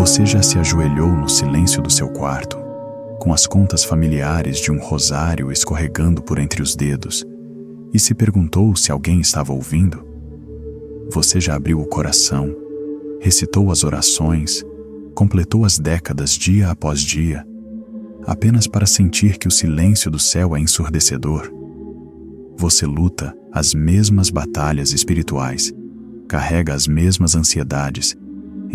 Você já se ajoelhou no silêncio do seu quarto, com as contas familiares de um rosário escorregando por entre os dedos, e se perguntou se alguém estava ouvindo? Você já abriu o coração, recitou as orações, completou as décadas dia após dia, apenas para sentir que o silêncio do céu é ensurdecedor? Você luta as mesmas batalhas espirituais, carrega as mesmas ansiedades,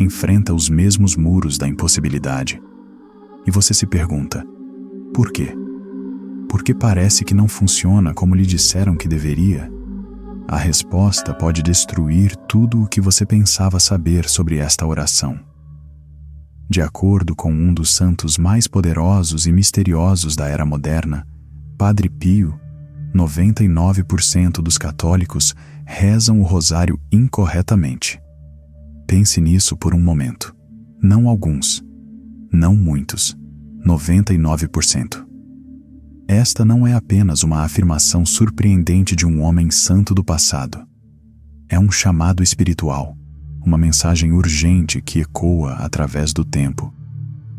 enfrenta os mesmos muros da impossibilidade. E você se pergunta, por quê? Porque parece que não funciona como lhe disseram que deveria? A resposta pode destruir tudo o que você pensava saber sobre esta oração. De acordo com um dos santos mais poderosos e misteriosos da era moderna, Padre Pio, 99% dos católicos rezam o rosário incorretamente. Pense nisso por um momento. Não alguns, não muitos, 99%. Esta não é apenas uma afirmação surpreendente de um homem santo do passado. É um chamado espiritual, uma mensagem urgente que ecoa através do tempo,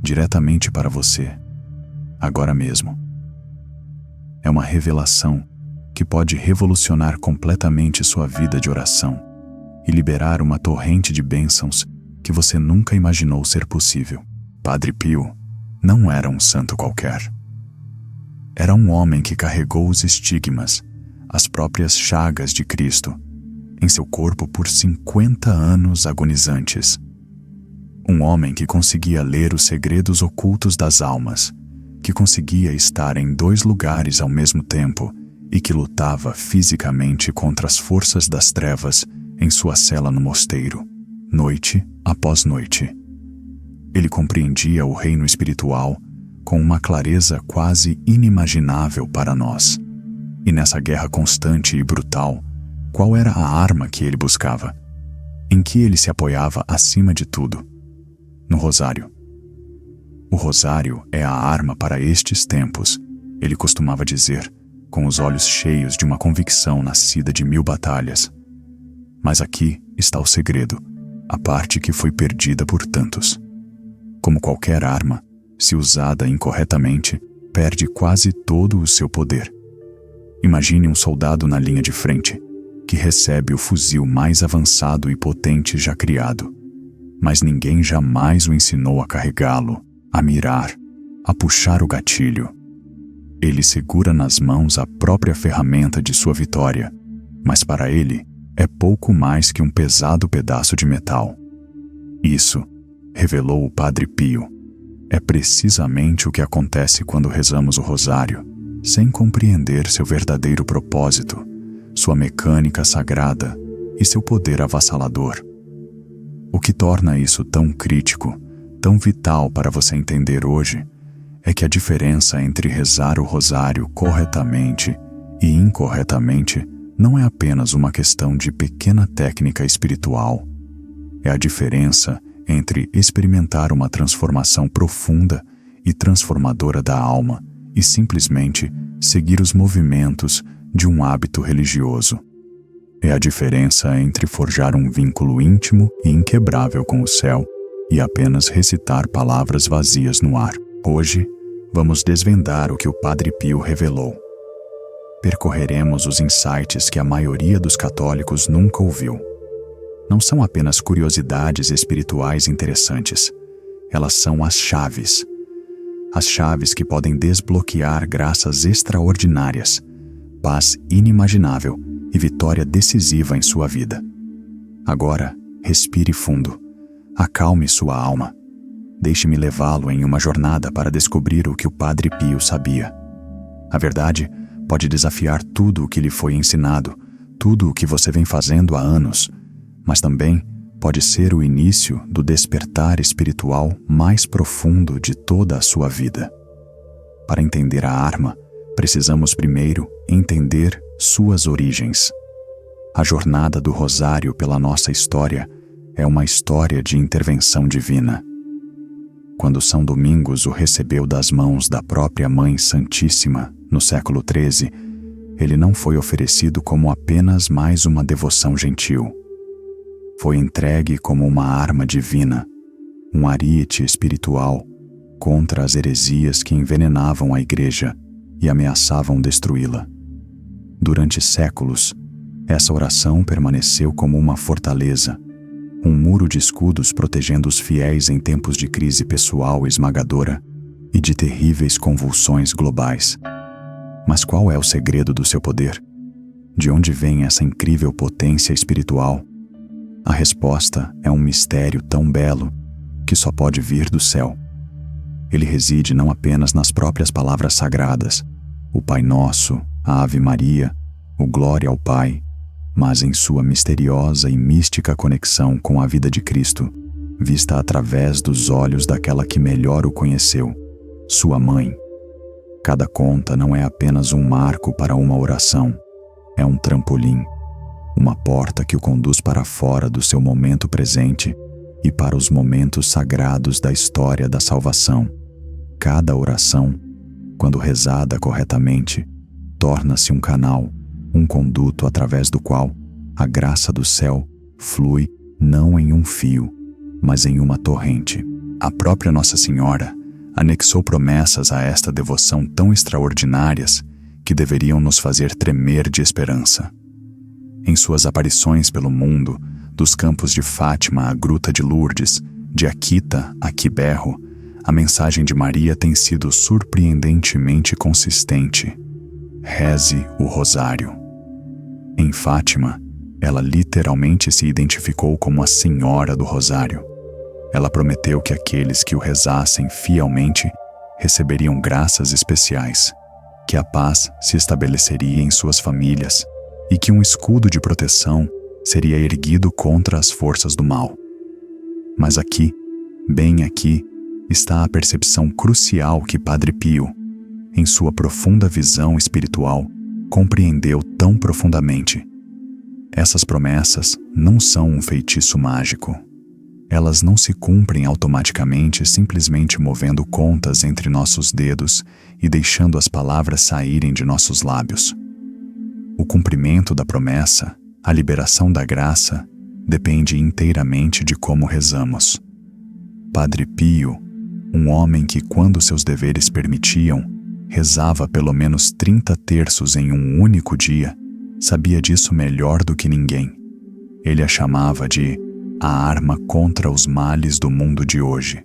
diretamente para você, agora mesmo. É uma revelação que pode revolucionar completamente sua vida de oração e liberar uma torrente de bênçãos que você nunca imaginou ser possível. Padre Pio não era um santo qualquer. Era um homem que carregou os estigmas, as próprias chagas de Cristo, em seu corpo por 50 anos agonizantes. Um homem que conseguia ler os segredos ocultos das almas, que conseguia estar em 2 lugares ao mesmo tempo e que lutava fisicamente contra as forças das trevas em sua cela no mosteiro, noite após noite. Ele compreendia o reino espiritual com uma clareza quase inimaginável para nós. E nessa guerra constante e brutal, qual era a arma que ele buscava? Em que ele se apoiava acima de tudo? No rosário. O rosário é a arma para estes tempos, ele costumava dizer, com os olhos cheios de uma convicção nascida de 1000 batalhas. Mas aqui está o segredo, a parte que foi perdida por tantos. Como qualquer arma, se usada incorretamente, perde quase todo o seu poder. Imagine um soldado na linha de frente, que recebe o fuzil mais avançado e potente já criado, mas ninguém jamais o ensinou a carregá-lo, a mirar, a puxar o gatilho. Ele segura nas mãos a própria ferramenta de sua vitória, mas para ele é pouco mais que um pesado pedaço de metal. Isso, revelou o Padre Pio, é precisamente o que acontece quando rezamos o rosário, sem compreender seu verdadeiro propósito, sua mecânica sagrada e seu poder avassalador. O que torna isso tão crítico, tão vital para você entender hoje, é que a diferença entre rezar o rosário corretamente e incorretamente não é apenas uma questão de pequena técnica espiritual. É a diferença entre experimentar uma transformação profunda e transformadora da alma e simplesmente seguir os movimentos de um hábito religioso. É a diferença entre forjar um vínculo íntimo e inquebrável com o céu e apenas recitar palavras vazias no ar. Hoje, vamos desvendar o que o Padre Pio revelou. Percorreremos os insights que a maioria dos católicos nunca ouviu. Não são apenas curiosidades espirituais interessantes. Elas são as chaves. As chaves que podem desbloquear graças extraordinárias, paz inimaginável e vitória decisiva em sua vida. Agora, respire fundo. Acalme sua alma. Deixe-me levá-lo em uma jornada para descobrir o que o Padre Pio sabia. A verdade pode desafiar tudo o que lhe foi ensinado, tudo o que você vem fazendo há anos, mas também pode ser o início do despertar espiritual mais profundo de toda a sua vida. Para entender a arma, precisamos primeiro entender suas origens. A jornada do rosário pela nossa história é uma história de intervenção divina. Quando São Domingos o recebeu das mãos da própria Mãe Santíssima, no século XIII, ele não foi oferecido como apenas mais uma devoção gentil. Foi entregue como uma arma divina, um ariete espiritual contra as heresias que envenenavam a Igreja e ameaçavam destruí-la. Durante séculos, essa oração permaneceu como uma fortaleza, um muro de escudos protegendo os fiéis em tempos de crise pessoal esmagadora e de terríveis convulsões globais. Mas qual é o segredo do seu poder? De onde vem essa incrível potência espiritual? A resposta é um mistério tão belo que só pode vir do céu. Ele reside não apenas nas próprias palavras sagradas, o Pai Nosso, a Ave Maria, o Glória ao Pai, mas em sua misteriosa e mística conexão com a vida de Cristo, vista através dos olhos daquela que melhor o conheceu, sua mãe. Cada conta não é apenas um marco para uma oração, é um trampolim, uma porta que o conduz para fora do seu momento presente e para os momentos sagrados da história da salvação. Cada oração, quando rezada corretamente, torna-se um canal, um conduto através do qual a graça do céu flui não em um fio, mas em uma torrente. A própria Nossa Senhora anexou promessas a esta devoção tão extraordinárias que deveriam nos fazer tremer de esperança. Em suas aparições pelo mundo, dos campos de Fátima à Gruta de Lourdes, de Akita a Quiberro, a mensagem de Maria tem sido surpreendentemente consistente. Reze o rosário. Em Fátima, ela literalmente se identificou como a Senhora do Rosário. Ela prometeu que aqueles que o rezassem fielmente receberiam graças especiais, que a paz se estabeleceria em suas famílias e que um escudo de proteção seria erguido contra as forças do mal. Mas aqui, bem aqui, está a percepção crucial que Padre Pio, em sua profunda visão espiritual, compreendeu tão profundamente. Essas promessas não são um feitiço mágico. Elas não se cumprem automaticamente simplesmente movendo contas entre nossos dedos e deixando as palavras saírem de nossos lábios. O cumprimento da promessa, a liberação da graça, depende inteiramente de como rezamos. Padre Pio, um homem que, quando seus deveres permitiam, rezava pelo menos 30 terços em um único dia, sabia disso melhor do que ninguém. Ele a chamava de a arma contra os males do mundo de hoje.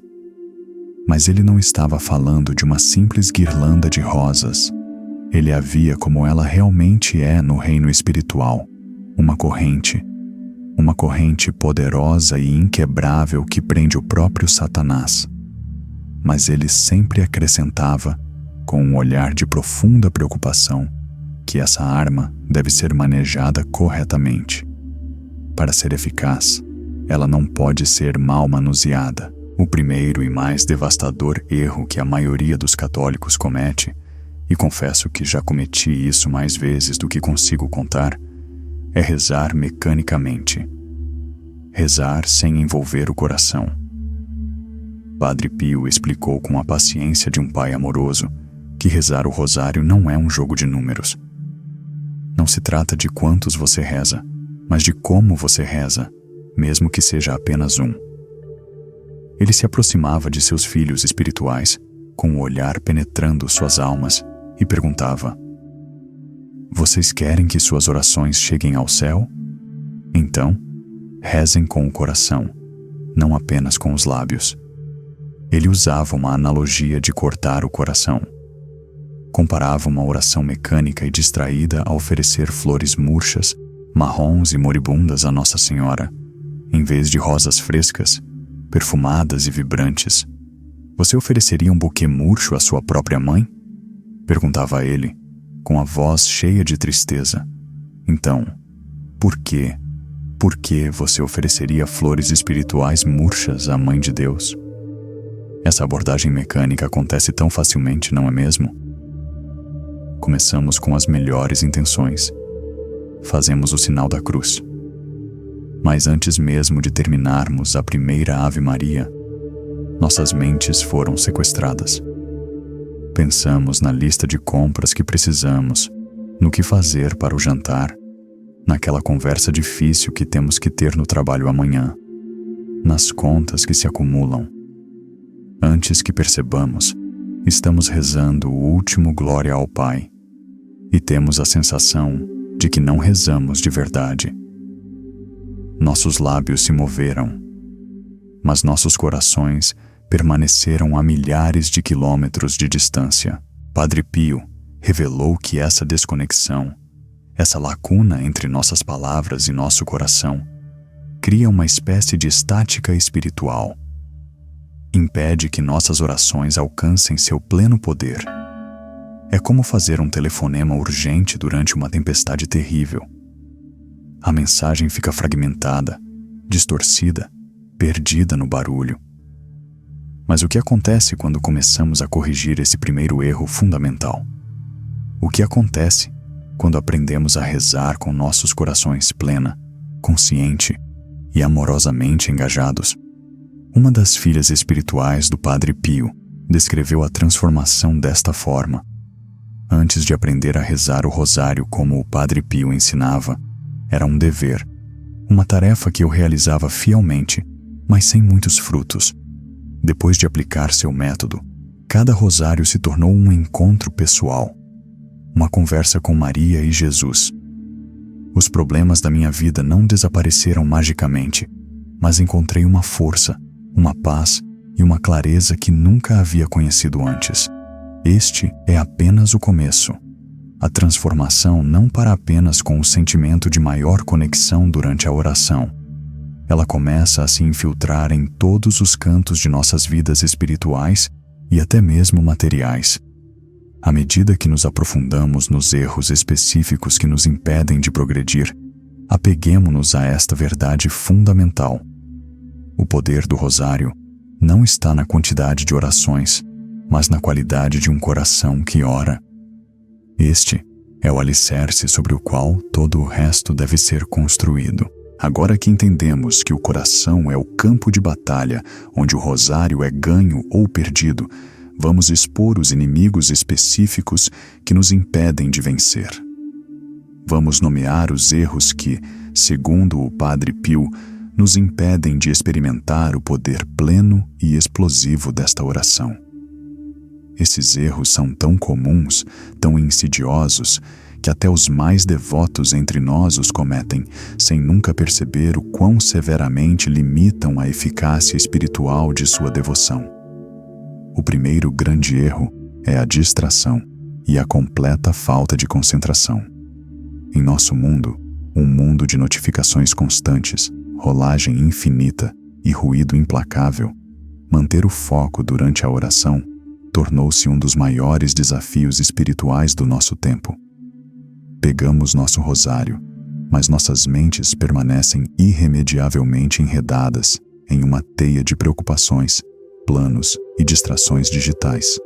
Mas ele não estava falando de uma simples guirlanda de rosas. Ele a via como ela realmente é no reino espiritual, uma corrente poderosa e inquebrável que prende o próprio Satanás. Mas ele sempre acrescentava, com um olhar de profunda preocupação, que essa arma deve ser manejada corretamente. Para ser eficaz, ela não pode ser mal manuseada. O primeiro e mais devastador erro que a maioria dos católicos comete, e confesso que já cometi isso mais vezes do que consigo contar, é rezar mecanicamente. Rezar sem envolver o coração. Padre Pio explicou com a paciência de um pai amoroso que rezar o rosário não é um jogo de números. Não se trata de quantos você reza, mas de como você reza, mesmo que seja apenas um. Ele se aproximava de seus filhos espirituais, com o olhar penetrando suas almas, e perguntava: vocês querem que suas orações cheguem ao céu? Então, rezem com o coração, não apenas com os lábios. Ele usava uma analogia de cortar o coração. Comparava uma oração mecânica e distraída a oferecer flores murchas, marrons e moribundas a Nossa Senhora, em vez de rosas frescas, perfumadas e vibrantes. Você ofereceria um buquê murcho à sua própria mãe? Perguntava ele, com a voz cheia de tristeza. Então, por que você ofereceria flores espirituais murchas à Mãe de Deus? Essa abordagem mecânica acontece tão facilmente, não é mesmo? Começamos com as melhores intenções. Fazemos o sinal da cruz. Mas antes mesmo de terminarmos a primeira Ave Maria, nossas mentes foram sequestradas. Pensamos na lista de compras que precisamos, no que fazer para o jantar, naquela conversa difícil que temos que ter no trabalho amanhã. nas contas que se acumulam. Antes que percebamos, estamos rezando o último glória ao Pai e temos a sensação de que não rezamos de verdade. Nossos lábios se moveram, mas nossos corações permaneceram a milhares de quilômetros de distância. Padre Pio revelou que essa desconexão, essa lacuna entre nossas palavras e nosso coração, cria uma espécie de estática espiritual. Impede que nossas orações alcancem seu pleno poder. É como fazer um telefonema urgente durante uma tempestade terrível. A mensagem fica fragmentada, distorcida, perdida no barulho. Mas o que acontece quando começamos a corrigir esse primeiro erro fundamental? O que acontece quando aprendemos a rezar com nossos corações plena, consciente e amorosamente engajados? Uma das filhas espirituais do Padre Pio descreveu a transformação desta forma. Antes de aprender a rezar o rosário como o Padre Pio ensinava, era um dever, uma tarefa que eu realizava fielmente, mas sem muitos frutos. Depois de aplicar seu método, cada rosário se tornou um encontro pessoal, uma conversa com Maria e Jesus. Os problemas da minha vida não desapareceram magicamente, mas encontrei uma força, uma paz e uma clareza que nunca havia conhecido antes. Este é apenas o começo. A transformação não para apenas com o sentimento de maior conexão durante a oração. Ela começa a se infiltrar em todos os cantos de nossas vidas espirituais e até mesmo materiais. À medida que nos aprofundamos nos erros específicos que nos impedem de progredir, apeguemo-nos a esta verdade fundamental. O poder do rosário não está na quantidade de orações, mas na qualidade de um coração que ora. Este é o alicerce sobre o qual todo o resto deve ser construído. Agora que entendemos que o coração é o campo de batalha, onde o rosário é ganho ou perdido, vamos expor os inimigos específicos que nos impedem de vencer. Vamos nomear os erros que, segundo o Padre Pio, nos impedem de experimentar o poder pleno e explosivo desta oração. Esses erros são tão comuns, tão insidiosos, que até os mais devotos entre nós os cometem, sem nunca perceber o quão severamente limitam a eficácia espiritual de sua devoção. O primeiro grande erro é a distração e a completa falta de concentração. Em nosso mundo, um mundo de notificações constantes, rolagem infinita e ruído implacável, manter o foco durante a oração tornou-se um dos maiores desafios espirituais do nosso tempo. Pegamos nosso rosário, mas nossas mentes permanecem irremediavelmente enredadas em uma teia de preocupações, planos e distrações digitais.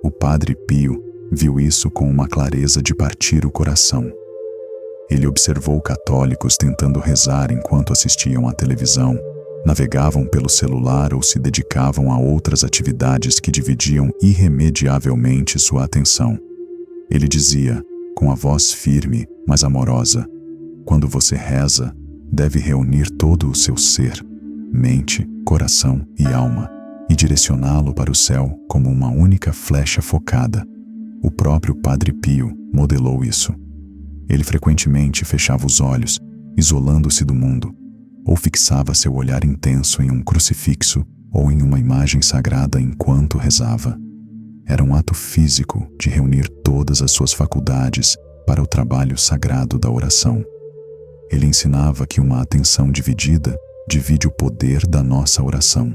O Padre Pio viu isso com uma clareza de partir o coração. Ele observou católicos tentando rezar enquanto assistiam à televisão, navegavam pelo celular ou se dedicavam a outras atividades que dividiam irremediavelmente sua atenção. Ele dizia, com a voz firme, mas amorosa, quando você reza, deve reunir todo o seu ser, mente, coração e alma, e direcioná-lo para o céu como uma única flecha focada. O próprio Padre Pio modelou isso. Ele frequentemente fechava os olhos, isolando-se do mundo, ou fixava seu olhar intenso em um crucifixo ou em uma imagem sagrada enquanto rezava. Era um ato físico de reunir todas as suas faculdades para o trabalho sagrado da oração. Ele ensinava que uma atenção dividida divide o poder da nossa oração.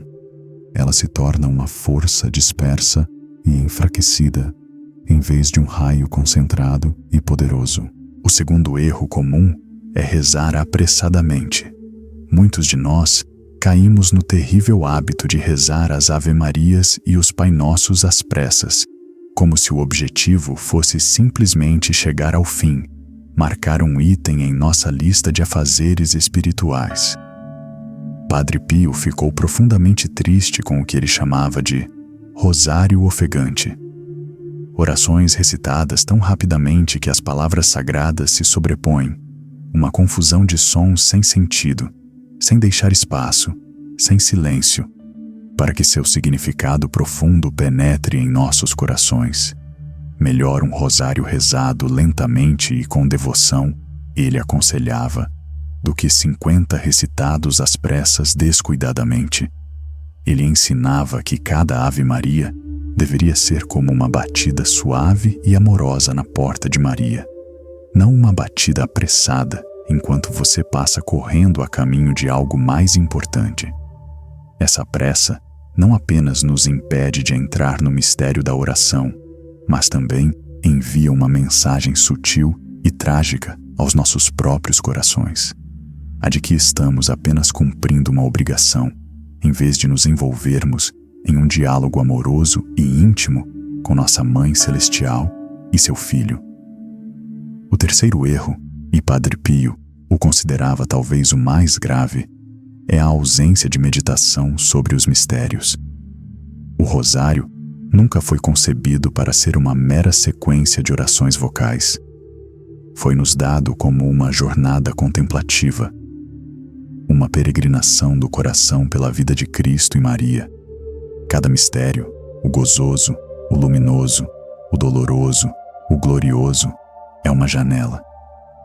Ela se torna uma força dispersa e enfraquecida, em vez de um raio concentrado e poderoso. O segundo erro comum é rezar apressadamente. Muitos de nós caímos no terrível hábito de rezar as Ave-Marias e os Pai Nossos às pressas, como se o objetivo fosse simplesmente chegar ao fim, marcar um item em nossa lista de afazeres espirituais. Padre Pio ficou profundamente triste com o que ele chamava de rosário ofegante. Orações recitadas tão rapidamente que as palavras sagradas se sobrepõem, uma confusão de sons sem sentido, sem deixar espaço, sem silêncio, para que seu significado profundo penetre em nossos corações. Melhor um rosário rezado lentamente e com devoção, ele aconselhava, do que 50 recitados às pressas descuidadamente. Ele ensinava que cada Ave Maria deveria ser como uma batida suave e amorosa na porta de Maria, não uma batida apressada enquanto você passa correndo a caminho de algo mais importante. Essa pressa não apenas nos impede de entrar no mistério da oração, mas também envia uma mensagem sutil e trágica aos nossos próprios corações, a de que estamos apenas cumprindo uma obrigação, em vez de nos envolvermos em um diálogo amoroso e íntimo com nossa Mãe Celestial e seu Filho. O terceiro erro, e Padre Pio o considerava talvez o mais grave, é a ausência de meditação sobre os mistérios. O rosário nunca foi concebido para ser uma mera sequência de orações vocais. Foi-nos dado como uma jornada contemplativa, uma peregrinação do coração pela vida de Cristo e Maria. Cada mistério, o gozoso, o luminoso, o doloroso, o glorioso, é uma janela,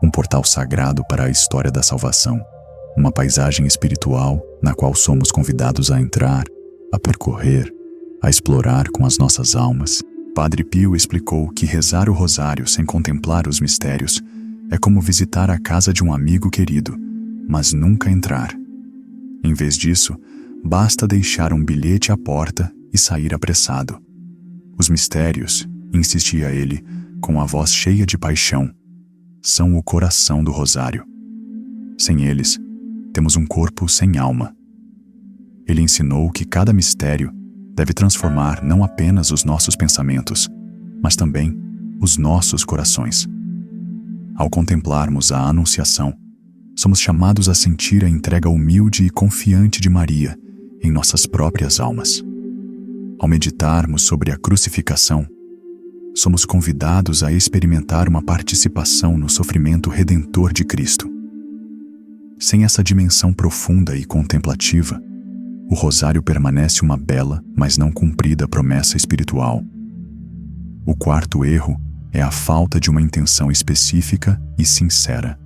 um portal sagrado para a história da salvação, uma paisagem espiritual na qual somos convidados a entrar, a percorrer, a explorar com as nossas almas. Padre Pio explicou que rezar o rosário sem contemplar os mistérios é como visitar a casa de um amigo querido, mas nunca entrar. Em vez disso, basta deixar um bilhete à porta e sair apressado. Os mistérios, insistia ele, com a voz cheia de paixão, são o coração do rosário. Sem eles, temos um corpo sem alma. Ele ensinou que cada mistério deve transformar não apenas os nossos pensamentos, mas também os nossos corações. Ao contemplarmos a Anunciação, somos chamados a sentir a entrega humilde e confiante de Maria em nossas próprias almas. Ao meditarmos sobre a crucificação, somos convidados a experimentar uma participação no sofrimento redentor de Cristo. Sem essa dimensão profunda e contemplativa, o rosário permanece uma bela, mas não cumprida promessa espiritual. O quarto erro é a falta de uma intenção específica e sincera.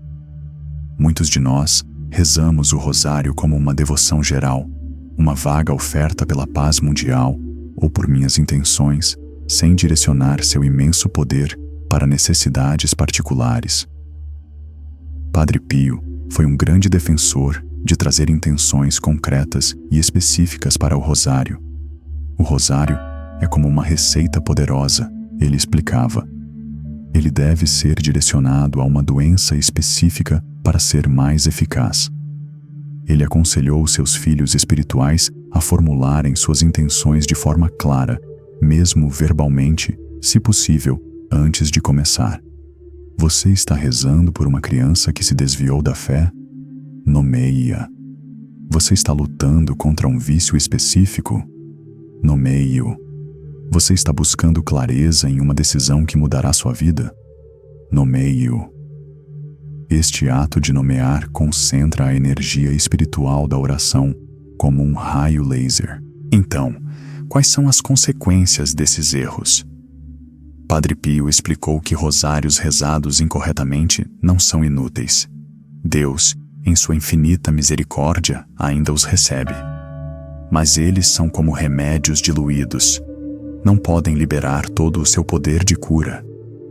Muitos de nós rezamos o rosário como uma devoção geral, uma vaga oferta pela paz mundial ou por minhas intenções, sem direcionar seu imenso poder para necessidades particulares. Padre Pio foi um grande defensor de trazer intenções concretas e específicas para o rosário. O rosário é como uma receita poderosa, ele explicava. Ele deve ser direcionado a uma doença específica para ser mais eficaz. Ele aconselhou seus filhos espirituais a formularem suas intenções de forma clara, mesmo verbalmente, se possível, antes de começar. Você está rezando por uma criança que se desviou da fé? Nomeie-a. Você está lutando contra um vício específico? Nomeie-o. Você está buscando clareza em uma decisão que mudará sua vida? Nomeie-o. Este ato de nomear concentra a energia espiritual da oração como um raio laser. Então, quais são as consequências desses erros? Padre Pio explicou que rosários rezados incorretamente não são inúteis. Deus, em sua infinita misericórdia, ainda os recebe. Mas eles são como remédios diluídos. Não podem liberar todo o seu poder de cura.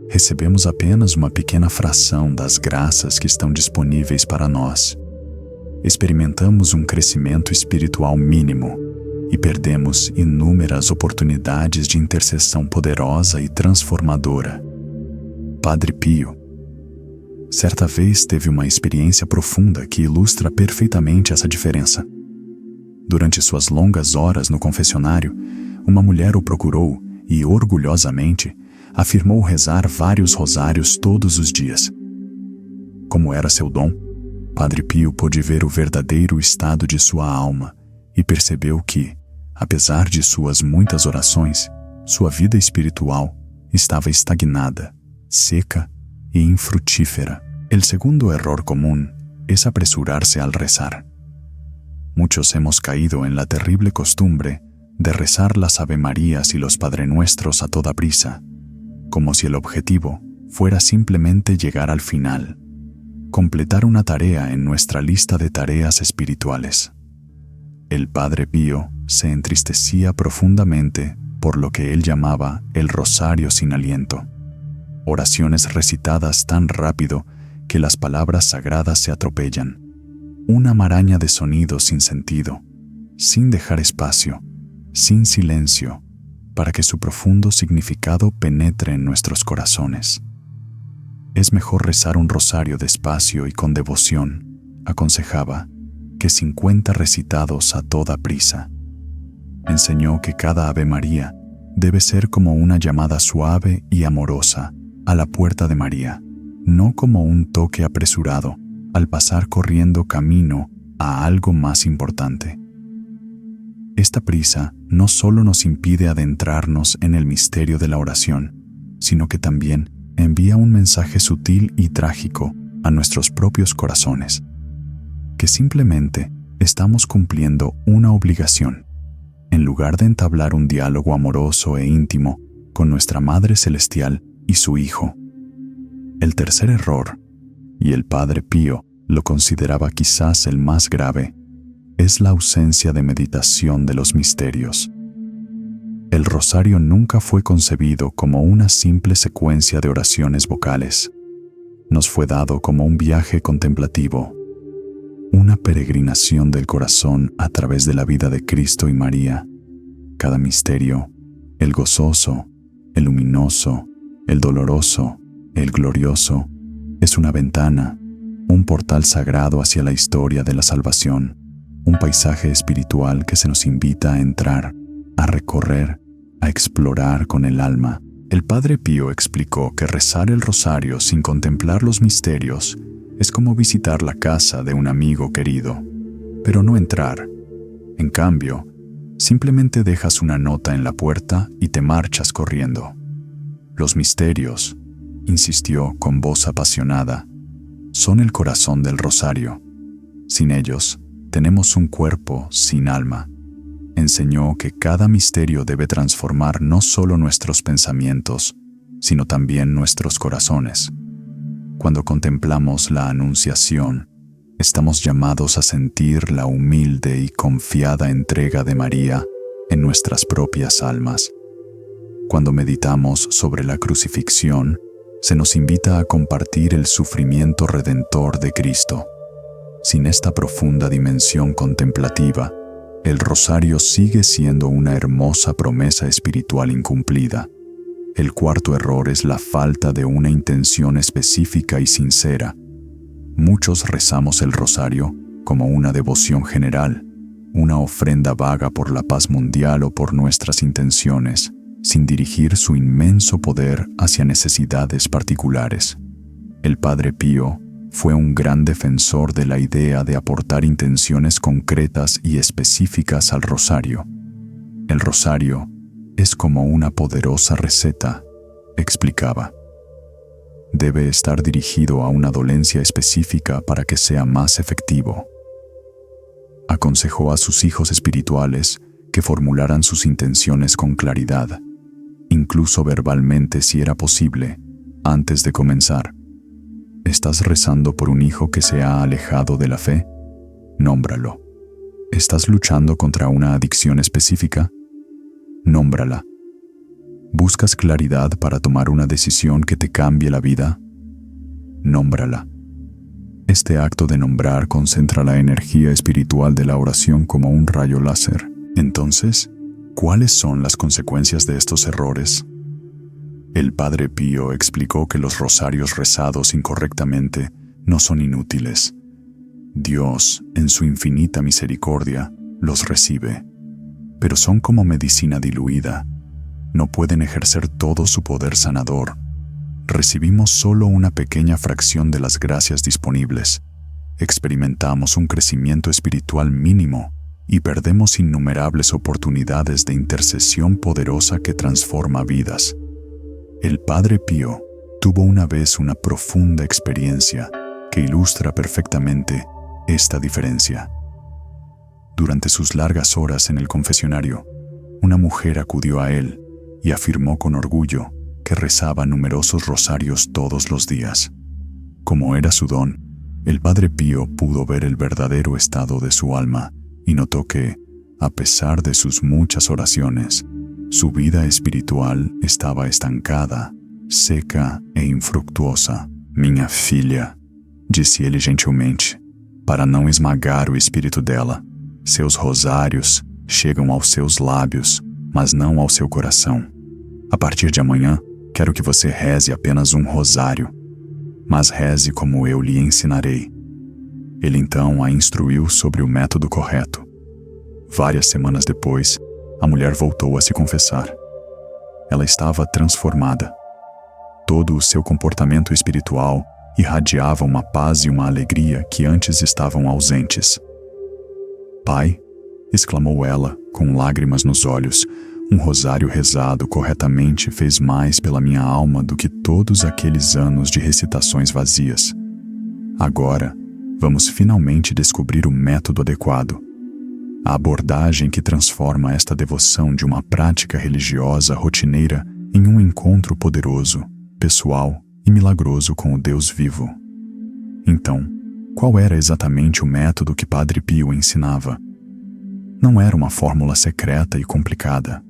Recebemos apenas uma pequena fração das graças que estão disponíveis para nós. Experimentamos um crescimento espiritual mínimo e perdemos inúmeras oportunidades de intercessão poderosa e transformadora. Padre Pio, certa vez, teve uma experiência profunda que ilustra perfeitamente essa diferença. Durante suas longas horas no confessionário, uma mulher o procurou e, orgulhosamente, afirmou rezar vários rosários todos os dias. Como era seu dom, Padre Pio pôde ver o verdadeiro estado de sua alma e percebeu que, apesar de suas muitas orações, sua vida espiritual estava estagnada, seca e infrutífera. El segundo error común es apresurarse al rezar. Muchos hemos caído en la terrible costumbre de rezar las Avemarías y los Padre Nuestros a toda prisa, como si el objetivo fuera simplemente llegar al final, completar una tarea en nuestra lista de tareas espirituales. El Padre Pío se entristecía profundamente por lo que él llamaba el rosario sin aliento, oraciones recitadas tan rápido que las palabras sagradas se atropellan, una maraña de sonidos sin sentido, sin dejar espacio, sin silencio, para que su profundo significado penetre en nuestros corazones. Es mejor rezar un rosario despacio y con devoción, aconsejaba, que 50 recitados a toda prisa. Enseñó que cada Ave María debe ser como una llamada suave y amorosa a la puerta de María, no como un toque apresurado al pasar corriendo camino a algo más importante. Esta prisa no solo nos impide adentrarnos en el misterio de la oración, sino que también envía un mensaje sutil y trágico a nuestros propios corazones, que simplemente estamos cumpliendo una obligación, en lugar de entablar un diálogo amoroso e íntimo con nuestra Madre Celestial y su Hijo. El tercer error, y el Padre Pío lo consideraba quizás el más grave, es la ausencia de meditación de los misterios. El rosario nunca fue concebido como una simple secuencia de oraciones vocales. Nos fue dado como un viaje contemplativo, una peregrinación del corazón a través de la vida de Cristo y María. Cada misterio, el gozoso, el luminoso, el doloroso, el glorioso, es una ventana, un portal sagrado hacia la historia de la salvación, un paisaje espiritual que se nos invita a entrar, a recorrer, a explorar con el alma. El Padre Pío explicó que rezar el rosario sin contemplar los misterios es como visitar la casa de un amigo querido, pero no entrar. En cambio, simplemente dejas una nota en la puerta y te marchas corriendo. Los misterios, insistió con voz apasionada, son el corazón del rosario. Sin ellos, tenemos un cuerpo sin alma. Enseñó que cada misterio debe transformar no solo nuestros pensamientos, sino también nuestros corazones. Cuando contemplamos la Anunciación, estamos llamados a sentir la humilde y confiada entrega de María en nuestras propias almas. Cuando meditamos sobre la crucifixión, se nos invita a compartir el sufrimiento redentor de Cristo. Sin esta profunda dimensión contemplativa, el rosario sigue siendo una hermosa promesa espiritual incumplida. El cuarto error es la falta de una intención específica y sincera. Muchos rezamos el rosario como una devoción general, una ofrenda vaga por la paz mundial o por nuestras intenciones, sin dirigir su inmenso poder hacia necesidades particulares. El Padre Pío fue un gran defensor de la idea de aportar intenciones concretas y específicas al rosario. El rosario es como una poderosa receta, explicaba. Debe estar dirigido a una dolencia específica para que sea más efectivo. Aconsejó a sus hijos espirituales que formularan sus intenciones con claridad, incluso verbalmente si era posible, antes de comenzar. ¿Estás rezando por un hijo que se ha alejado de la fe? Nómbralo. ¿Estás luchando contra una adicción específica? Nómbrala. ¿Buscas claridad para tomar una decisión que te cambie la vida? Nómbrala. Este acto de nombrar concentra la energía espiritual de la oración como un rayo láser. Entonces, ¿cuáles son las consecuencias de estos errores? El Padre Pío explicó que los rosarios rezados incorrectamente no son inútiles. Dios, en su infinita misericordia, los recibe, pero son como medicina diluida. No pueden ejercer todo su poder sanador. Recibimos solo una pequeña fracción de las gracias disponibles. Experimentamos un crecimiento espiritual mínimo y perdemos innumerables oportunidades de intercesión poderosa que transforma vidas. El Padre Pío tuvo una vez una profunda experiencia que ilustra perfectamente esta diferencia. Durante sus largas horas en el confesionario, una mujer acudió a él y afirmó con orgullo que rezaba numerosos rosarios todos los días. Como era su don, el Padre Pío pudo ver el verdadero estado de su alma y notó que, a pesar de sus muchas oraciones, su vida espiritual estaba estancada, seca e infructuosa. Minha filha, disse ele gentilmente, para não esmagar o espírito dela. Seus rosários chegam aos seus lábios, mas não ao seu coração. A partir de amanhã, quero que você reze apenas um rosário, mas reze como eu lhe ensinarei. Ele então a instruiu sobre o método correto. Várias semanas depois, a mulher voltou a se confessar. Ela estava transformada. Todo o seu comportamento espiritual irradiava uma paz e uma alegria que antes estavam ausentes. Pai, exclamou ela, com lágrimas nos olhos, um rosário rezado corretamente fez mais pela minha alma do que todos aqueles anos de recitações vazias. Agora, vamos finalmente descobrir o método adequado. A abordagem que transforma esta devoção de uma prática religiosa rotineira em um encontro poderoso, pessoal e milagroso com o Deus vivo. Então, qual era exatamente o método que Padre Pio ensinava? Não era uma fórmula secreta e complicada.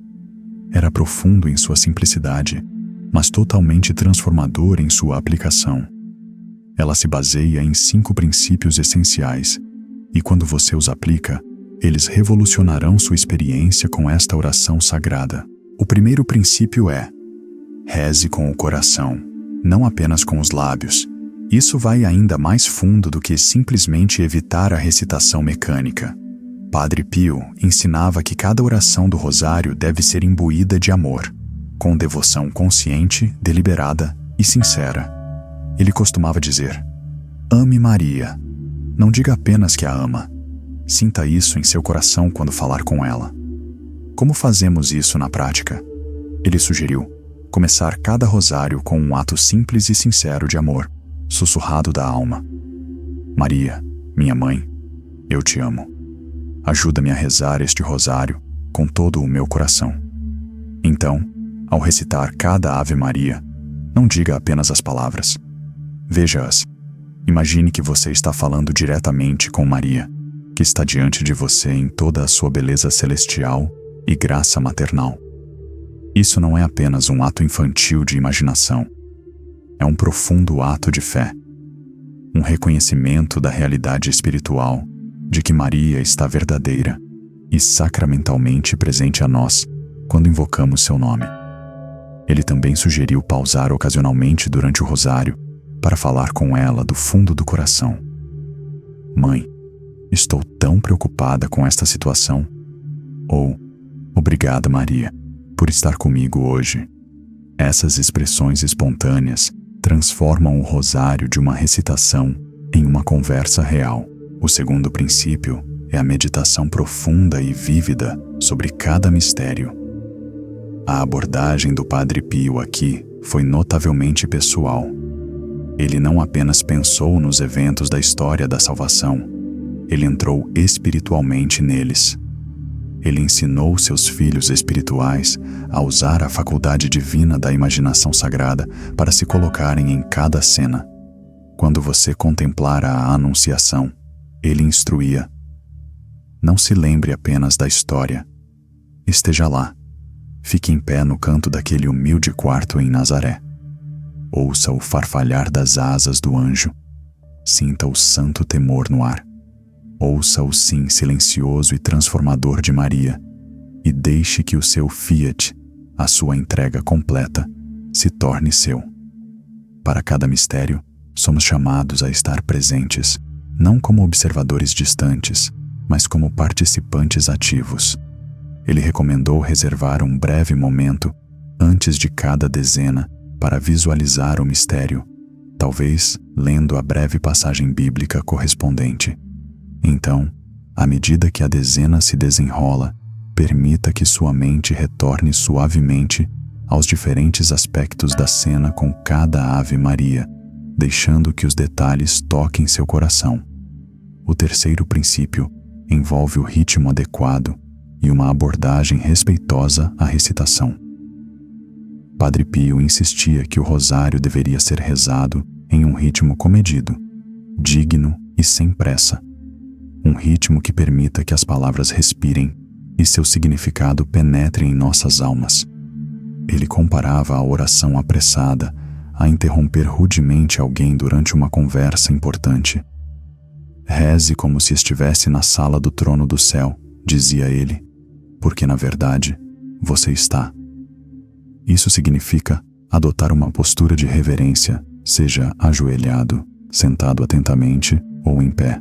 Era profundo em sua simplicidade, mas totalmente transformador em sua aplicação. Ela se baseia em 5 princípios essenciais, e quando você os aplica, eles revolucionarão sua experiência com esta oração sagrada. O primeiro princípio é: reze com o coração, não apenas com os lábios. Isso vai ainda mais fundo do que simplesmente evitar a recitação mecânica. Padre Pio ensinava que cada oração do rosário deve ser imbuída de amor, com devoção consciente, deliberada e sincera. Ele costumava dizer: ame Maria. Não diga apenas que a ama. Sinta isso em seu coração quando falar com ela. Como fazemos isso na prática? Ele sugeriu começar cada rosário com um ato simples e sincero de amor, sussurrado da alma. Maria, minha mãe, eu te amo. Ajuda-me a rezar este rosário com todo o meu coração. Então, ao recitar cada Ave Maria, não diga apenas as palavras. Veja-as. Imagine que você está falando diretamente com Maria, que está diante de você em toda a sua beleza celestial e graça maternal. Isso não é apenas um ato infantil de imaginação. É um profundo ato de fé. Um reconhecimento da realidade espiritual de que Maria está verdadeira e sacramentalmente presente a nós quando invocamos seu nome. Ele também sugeriu pausar ocasionalmente durante o rosário para falar com ela do fundo do coração. Mãe, estou tão preocupada com esta situação. Ou, obrigada, Maria, por estar comigo hoje. Essas expressões espontâneas transformam o rosário de uma recitação em uma conversa real. O segundo princípio é a meditação profunda e vívida sobre cada mistério. A abordagem do Padre Pio aqui foi notavelmente pessoal. Ele não apenas pensou nos eventos da história da salvação, ele entrou espiritualmente neles. Ele ensinou seus filhos espirituais a usar a faculdade divina da imaginação sagrada para se colocarem em cada cena. Quando você contemplar a Anunciação, ele instruía: não se lembre apenas da história. Esteja lá. Fique em pé no canto daquele humilde quarto em Nazaré. Ouça o farfalhar das asas do anjo. Sinta o santo temor no ar. Ouça o sim silencioso e transformador de Maria e deixe que o seu fiat, a sua entrega completa, se torne seu. Para cada mistério, somos chamados a estar presentes, não como observadores distantes, mas como participantes ativos. Ele recomendou reservar um breve momento antes de cada dezena para visualizar o mistério, talvez lendo a breve passagem bíblica correspondente. Então, à medida que a dezena se desenrola, permita que sua mente retorne suavemente aos diferentes aspectos da cena com cada Ave Maria, deixando que os detalhes toquem seu coração. O terceiro princípio envolve o ritmo adequado e uma abordagem respeitosa à recitação. Padre Pio insistia que o rosário deveria ser rezado em um ritmo comedido, digno e sem pressa. Um ritmo que permita que as palavras respirem e seu significado penetre em nossas almas. Ele comparava a oração apressada a interromper rudemente alguém durante uma conversa importante. Reze como se estivesse na sala do trono do céu, dizia ele, porque na verdade você está. Isso significa adotar uma postura de reverência, seja ajoelhado, sentado atentamente ou em pé.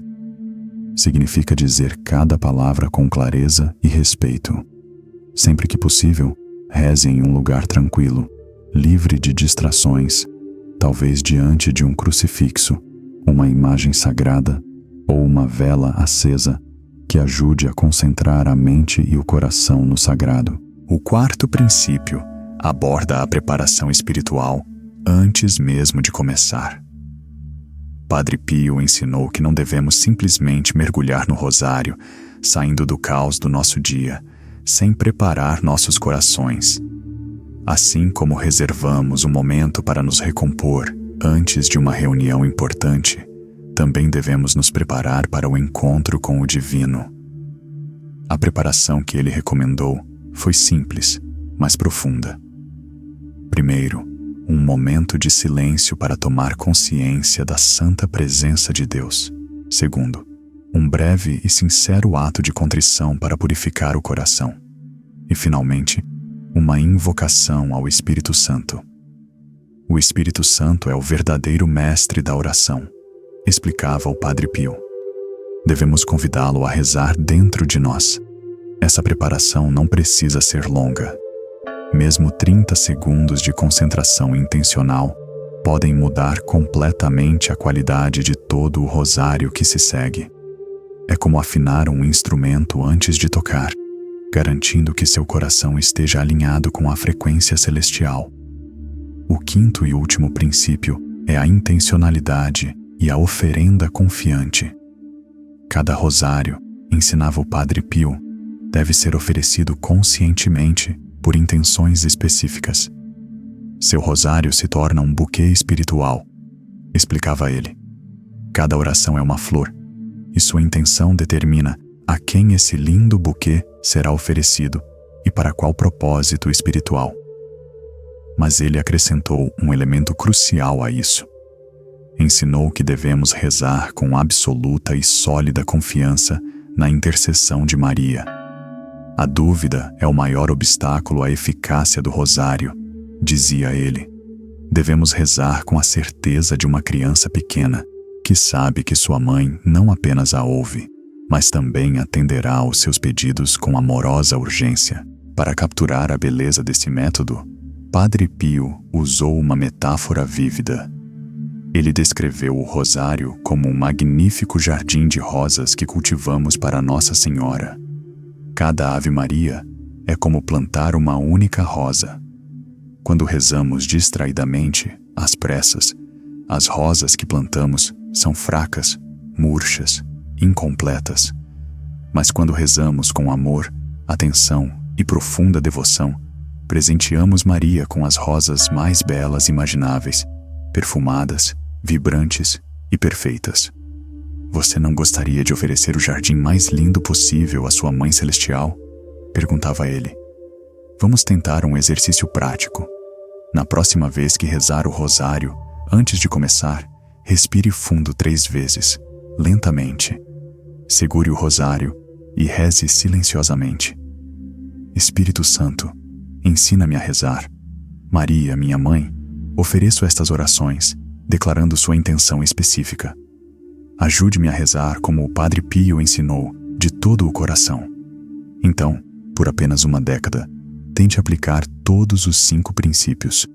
Significa dizer cada palavra com clareza e respeito. Sempre que possível, reze em um lugar tranquilo, livre de distrações, talvez diante de um crucifixo, uma imagem sagrada ou uma vela acesa que ajude a concentrar a mente e o coração no sagrado. O quarto princípio aborda a preparação espiritual antes mesmo de começar. Padre Pio ensinou que não devemos simplesmente mergulhar no rosário, saindo do caos do nosso dia, sem preparar nossos corações. Assim como reservamos um momento para nos recompor antes de uma reunião importante, também devemos nos preparar para o encontro com o divino. A preparação que ele recomendou foi simples, mas profunda. Primeiro, um momento de silêncio para tomar consciência da santa presença de Deus. Segundo, um breve e sincero ato de contrição para purificar o coração. E, finalmente, uma invocação ao Espírito Santo. O Espírito Santo é o verdadeiro mestre da oração, explicava o Padre Pio. Devemos convidá-lo a rezar dentro de nós. Essa preparação não precisa ser longa. Mesmo 30 segundos de concentração intencional podem mudar completamente a qualidade de todo o rosário que se segue. É como afinar um instrumento antes de tocar, garantindo que seu coração esteja alinhado com a frequência celestial. O quinto e último princípio é a intencionalidade e a oferenda confiante. Cada rosário, ensinava o Padre Pio, deve ser oferecido conscientemente por intenções específicas. Seu rosário se torna um buquê espiritual, explicava ele. Cada oração é uma flor, e sua intenção determina a quem esse lindo buquê será oferecido e para qual propósito espiritual. Mas ele acrescentou um elemento crucial a isso. Ensinou que devemos rezar com absoluta e sólida confiança na intercessão de Maria. A dúvida é o maior obstáculo à eficácia do rosário, dizia ele. Devemos rezar com a certeza de uma criança pequena, que sabe que sua mãe não apenas a ouve, mas também atenderá aos seus pedidos com amorosa urgência. Para capturar a beleza desse método, Padre Pio usou uma metáfora vívida. Ele descreveu o rosário como um magnífico jardim de rosas que cultivamos para Nossa Senhora. Cada Ave Maria é como plantar uma única rosa. Quando rezamos distraidamente, às pressas, as rosas que plantamos são fracas, murchas, incompletas. Mas quando rezamos com amor, atenção e profunda devoção, presenteamos Maria com as rosas mais belas imagináveis, perfumadas, vibrantes e perfeitas. Você não gostaria de oferecer o jardim mais lindo possível à sua Mãe Celestial? Perguntava ele. Vamos tentar um exercício prático. Na próxima vez que rezar o rosário, antes de começar, respire fundo 3 vezes, lentamente. Segure o rosário e reze silenciosamente. Espírito Santo, ensina-me a rezar. Maria, minha mãe, ofereço estas orações, declarando sua intenção específica. Ajude-me a rezar como o Padre Pio ensinou, de todo o coração. Então, por apenas uma década, tente aplicar todos os 5 princípios.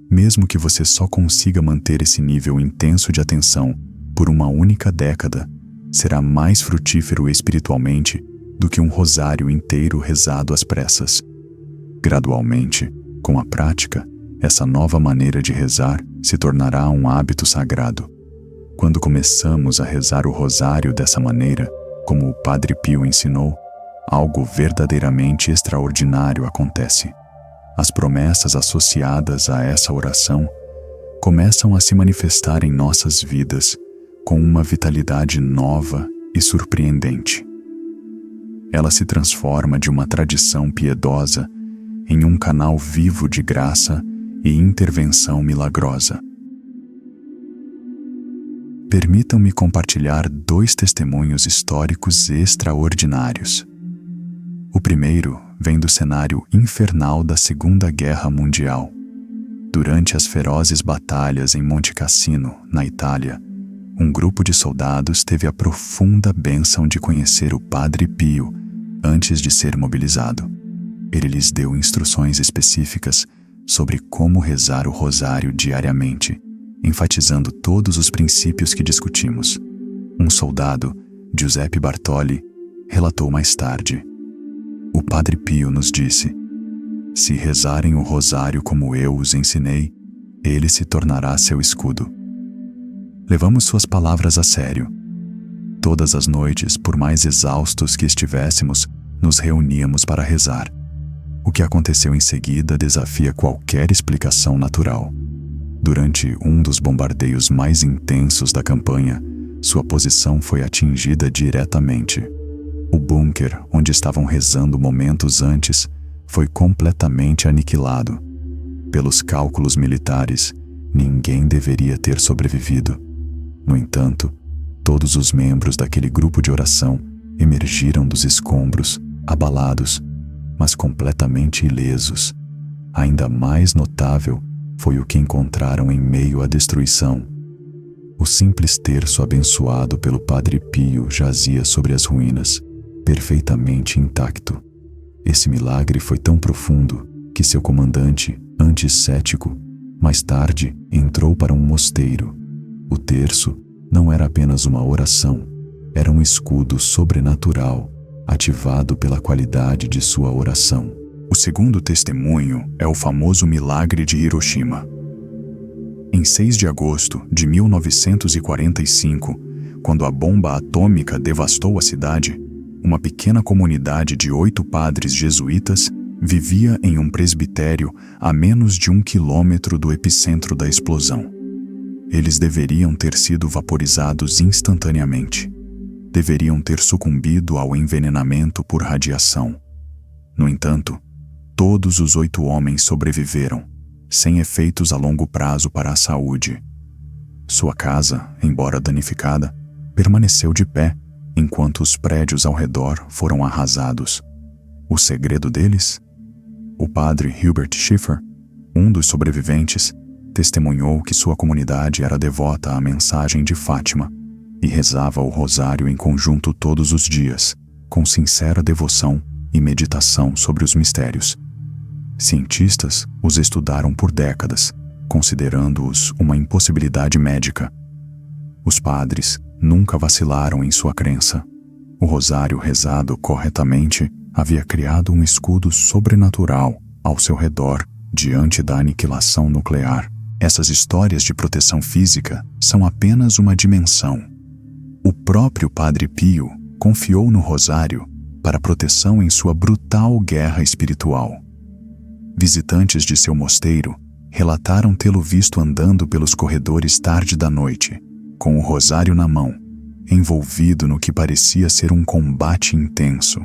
Mesmo que você só consiga manter esse nível intenso de atenção por uma única década, será mais frutífero espiritualmente do que um rosário inteiro rezado às pressas. Gradualmente, com a prática, essa nova maneira de rezar se tornará um hábito sagrado. Quando começamos a rezar o rosário dessa maneira, Como o Padre Pio ensinou, algo verdadeiramente extraordinário acontece. As promessas associadas a essa oração começam a se manifestar em nossas vidas com uma vitalidade nova e surpreendente. Ela se transforma de uma tradição piedosa em um canal vivo de graça e intervenção milagrosa. Permitam-me compartilhar 2 testemunhos históricos extraordinários. O primeiro vem do cenário infernal da Segunda Guerra Mundial. Durante as ferozes batalhas em Monte Cassino, na Itália, um grupo de soldados teve a profunda bênção de conhecer o Padre Pio antes de ser mobilizado. Ele lhes deu instruções específicas sobre como rezar o rosário diariamente, enfatizando todos os princípios que discutimos. Um soldado, Giuseppe Bartoli, relatou mais tarde: "O Padre Pio nos disse: se rezarem o rosário como eu os ensinei, ele se tornará seu escudo." Levamos suas palavras a sério. Todas as noites, por mais exaustos que estivéssemos, nos reuníamos para rezar. O que aconteceu em seguida desafia qualquer explicação natural. Durante um dos bombardeios mais intensos da campanha, sua posição foi atingida diretamente. O bunker, onde estavam rezando momentos antes, foi completamente aniquilado. Pelos cálculos militares, ninguém deveria ter sobrevivido. No entanto, todos os membros daquele grupo de oração emergiram dos escombros, abalados, mas completamente ilesos. Ainda mais notável foi o que encontraram em meio à destruição. O simples terço abençoado pelo Padre Pio jazia sobre as ruínas, perfeitamente intacto. Esse milagre foi tão profundo que seu comandante, antes cético, mais tarde entrou para um mosteiro. O terço não era apenas uma oração, era um escudo sobrenatural, ativado pela qualidade de sua oração. O segundo testemunho é o famoso milagre de Hiroshima. Em 6 de agosto de 1945, quando a bomba atômica devastou a cidade, uma pequena comunidade de 8 padres jesuítas vivia em um presbitério a menos de 1 quilômetro do epicentro da explosão. Eles deveriam ter sido vaporizados instantaneamente. Deveriam ter sucumbido ao envenenamento por radiação. No entanto, todos os 8 homens sobreviveram, sem efeitos a longo prazo para a saúde. Sua casa, embora danificada, permaneceu de pé, enquanto os prédios ao redor foram arrasados. O segredo deles? O padre Hubert Schiffer, um dos sobreviventes, testemunhou que sua comunidade era devota à mensagem de Fátima e rezava o rosário em conjunto todos os dias, com sincera devoção e meditação sobre os mistérios. Cientistas os estudaram por décadas, considerando-os uma impossibilidade médica. Os padres nunca vacilaram em sua crença. O rosário rezado corretamente havia criado um escudo sobrenatural ao seu redor diante da aniquilação nuclear. Essas histórias de proteção física são apenas uma dimensão. O próprio Padre Pio confiou no rosário para proteção em sua brutal guerra espiritual. Visitantes de seu mosteiro relataram tê-lo visto andando pelos corredores tarde da noite, com o rosário na mão, envolvido no que parecia ser um combate intenso.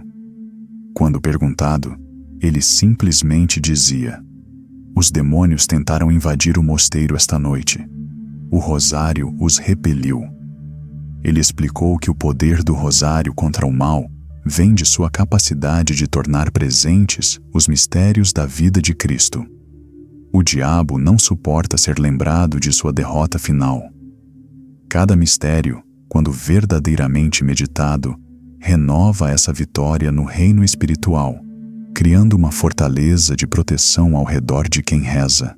Quando perguntado, ele simplesmente dizia: "Os demônios tentaram invadir o mosteiro esta noite. O rosário os repeliu." Ele explicou que o poder do rosário contra o mal vem de sua capacidade de tornar presentes os mistérios da vida de Cristo. O diabo não suporta ser lembrado de sua derrota final. Cada mistério, quando verdadeiramente meditado, renova essa vitória no reino espiritual, criando uma fortaleza de proteção ao redor de quem reza.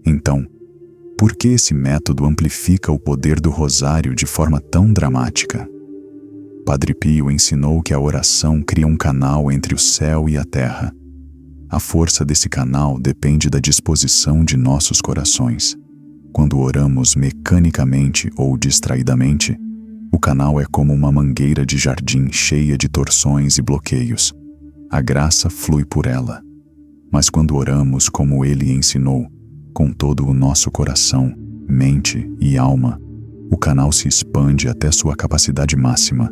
Então, por que esse método amplifica o poder do rosário de forma tão dramática? Padre Pio ensinou que a oração cria um canal entre o céu e a terra. A força desse canal depende da disposição de nossos corações. Quando oramos mecanicamente ou distraidamente, O canal é como uma mangueira de jardim cheia de torções e bloqueios. A graça flui por ela. Mas quando oramos como Ele ensinou, com todo o nosso coração, mente e alma, o canal se expande até sua capacidade máxima.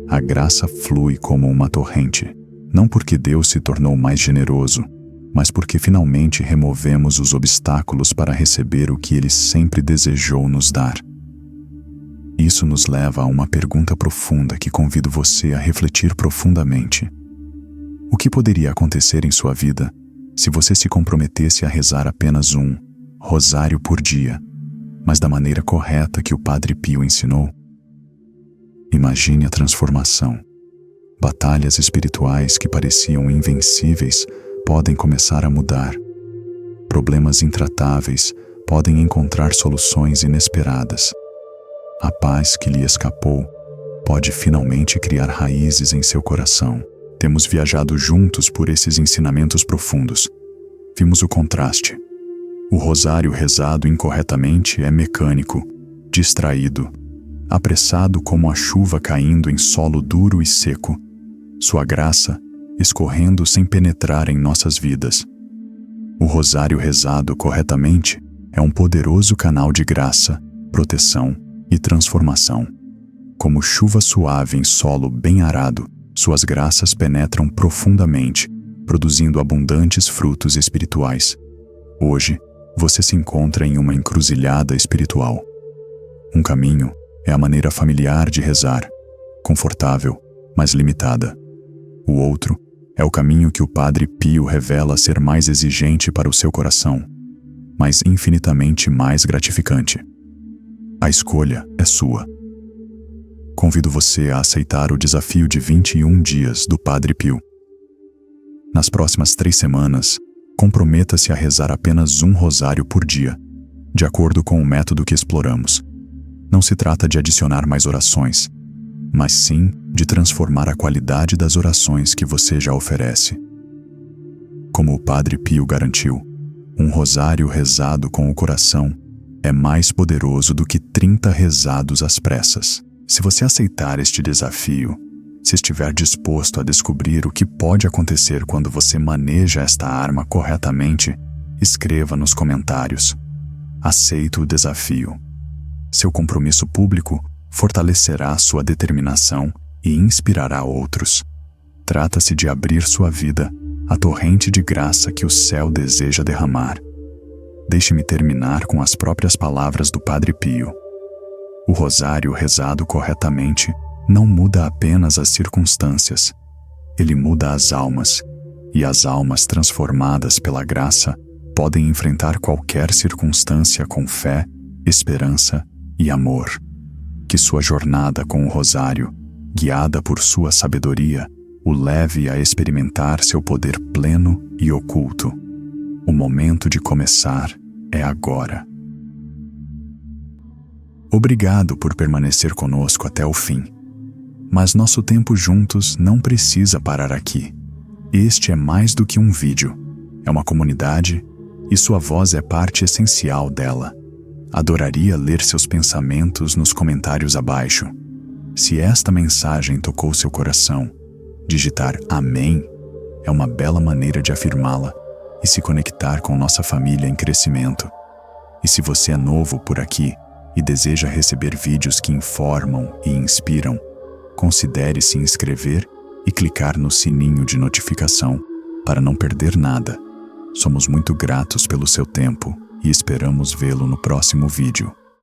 A graça flui como uma torrente, não porque Deus se tornou mais generoso, mas porque finalmente removemos os obstáculos para receber o que Ele sempre desejou nos dar. Isso nos leva a uma pergunta profunda que convido você a refletir profundamente. O que poderia acontecer em sua vida se você se comprometesse a rezar apenas um rosário por dia, mas da maneira correta que o Padre Pio ensinou? Imagine a transformação. Batalhas espirituais que pareciam invencíveis podem começar a mudar. Problemas intratáveis podem encontrar soluções inesperadas. A paz que lhe escapou pode finalmente criar raízes em seu coração. Temos viajado juntos por esses ensinamentos profundos. Vimos o contraste. O rosário rezado incorretamente é mecânico, distraído, apressado como a chuva caindo em solo duro e seco, sua graça escorrendo sem penetrar em nossas vidas. O rosário rezado corretamente é um poderoso canal de graça, proteção e transformação. Como chuva suave em solo bem arado, suas graças penetram profundamente, produzindo abundantes frutos espirituais. Hoje, você se encontra em uma encruzilhada espiritual. Um caminho é a maneira familiar de rezar, confortável, mas limitada. O outro é o caminho que o Padre Pio revela ser mais exigente para o seu coração, mas infinitamente mais gratificante. A escolha é sua. Convido você a aceitar o desafio de 21 dias do Padre Pio. Nas próximas 3 semanas, comprometa-se a rezar apenas um rosário por dia, de acordo com o método que exploramos. Não se trata de adicionar mais orações, mas sim de transformar a qualidade das orações que você já oferece. Como o Padre Pio garantiu, um rosário rezado com o coração é mais poderoso do que 30 rezados às pressas. Se você aceitar este desafio, se estiver disposto a descobrir o que pode acontecer quando você maneja esta arma corretamente, escreva nos comentários: aceito o desafio. Seu compromisso público fortalecerá sua determinação e inspirará outros. Trata-se de abrir sua vida à torrente de graça que o céu deseja derramar. Deixe-me terminar com as próprias palavras do Padre Pio. O rosário rezado corretamente não muda apenas as circunstâncias, ele muda as almas, e as almas transformadas pela graça podem enfrentar qualquer circunstância com fé, esperança e amor. Que sua jornada com o rosário, guiada por sua sabedoria, o leve a experimentar seu poder pleno e oculto. O momento de começar é agora. Obrigado por permanecer conosco até o fim. Mas nosso tempo juntos não precisa parar aqui. Este é mais do que um vídeo. É uma comunidade e sua voz é parte essencial dela. Adoraria ler seus pensamentos nos comentários abaixo. Se esta mensagem tocou seu coração, digitar Amém é uma bela maneira de afirmá-la e se conectar com nossa família em crescimento. E se você é novo por aqui e deseja receber vídeos que informam e inspiram, considere se inscrever e clicar no sininho de notificação para não perder nada. Somos muito gratos pelo seu tempo e esperamos vê-lo no próximo vídeo.